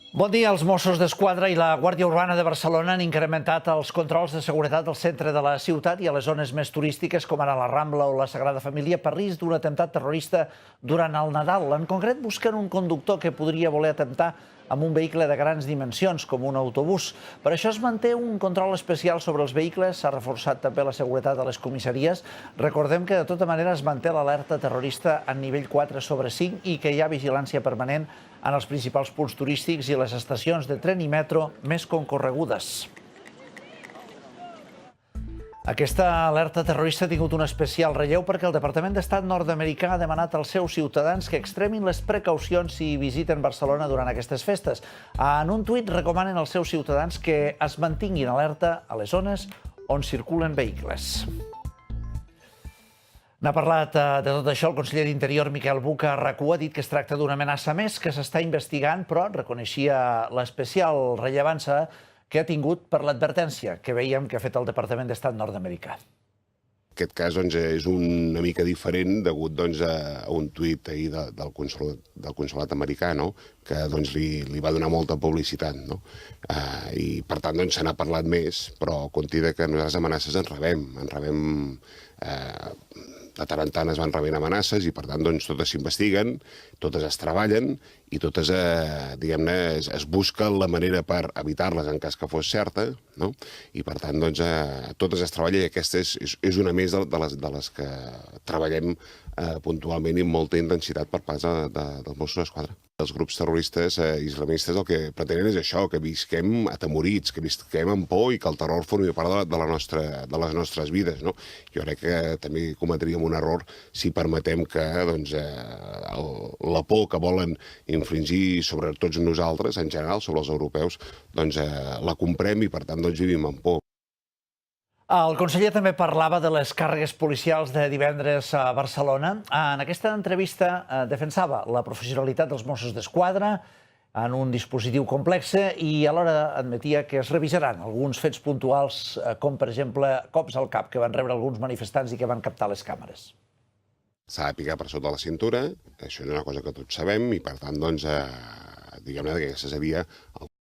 Bon dia. Els Mossos d'Esquadra i la Guàrdia Urbana de Barcelona han incrementat els controls de seguretat al centre de la ciutat i a les zones més turístiques, com ara la Rambla o la Sagrada Família, per risc d'un atemptat terrorista durant el Nadal. En concret, busquen un conductor que podria voler atemptar amb un vehicle de grans dimensions, com un autobús. Per això es manté un control especial sobre els vehicles, s'ha reforçat també la seguretat a les comissaries. Recordem que de tota manera es manté l'alerta terrorista en nivell 4/5 i que hi ha vigilància permanent en els principals punts turístics i les estacions de tren i metro més concorregudes. Aquesta alerta terrorista ha tingut un especial relleu perquè el Departament d'Estat nord-americà ha demanat als seus ciutadans que extremin les precaucions si visiten Barcelona durant aquestes festes. En un tuit recomanen als seus ciutadans que es mantinguin alerta a les zones on circulen vehicles. N'ha parlat de tot això el conseller d'Interior, Miquel Buch, a RAC1, ha dit que es tracta d'una amenaça més que s'està investigant, però reconeixia l'especial rellevància que ha tingut per l'advertència que veiem que ha fet el Departament d'Estat nord-americà. Aquest cas és una mica diferent degut a un tuit ahir del consolat americà, que li va donar molta publicitat. I per tant se n'ha parlat més, però compti que nosaltres amenaces en rebem de tant en tant es van rebent amenaces i per tant totes s'investiguen, totes es treballen i totes, diguem-ne, es busca la manera per evitar-les en cas que fos certa, i per tant totes es treballen i aquesta és una més de les que treballem puntualment i amb molta intensitat per part dels Mossos d'Esquadra. Els grups terroristes islamistes el que pretenen és això, que visquem atemorits, que visquem amb por i que el terror formi part de les nostres vides. Jo crec que també cometríem un error si permetem que la por que volen infligir sobre tots nosaltres, en general, sobre els europeus, la comprem i per tant vivim amb por. El conseller també parlava de les càrregues policials de divendres a Barcelona. En aquesta entrevista defensava la professionalitat dels Mossos d'Esquadra en un dispositiu complex i alhora admetia que es revisaran alguns fets puntuals, com per exemple cops al cap que van rebre alguns manifestants i que van captar les càmeres. S'ha de picar per sota la cintura, això és una cosa que tots sabem i per tant, diguem-ne que aquesta seria